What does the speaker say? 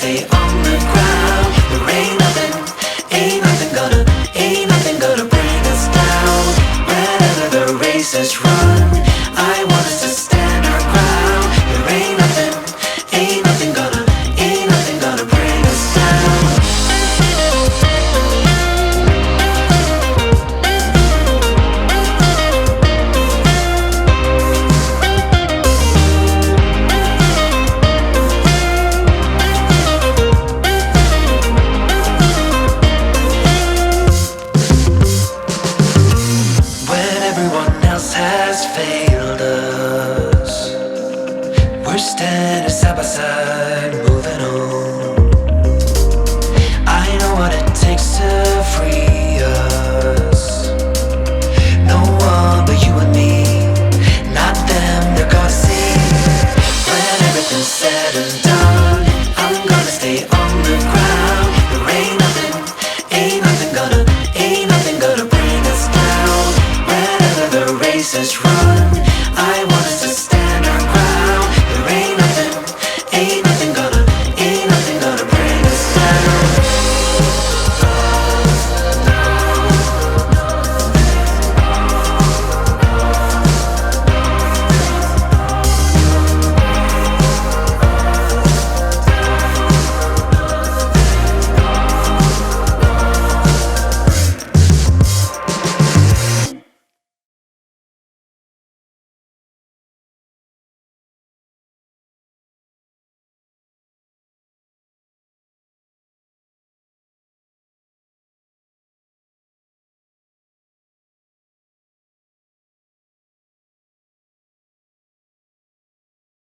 stay on the ground. There ain't nothing gonna bring us down. Whenever the races run, I want us to stand our ground. There ain't nothing gonna bring us down. When everyone else has failed us, we're standing side by side.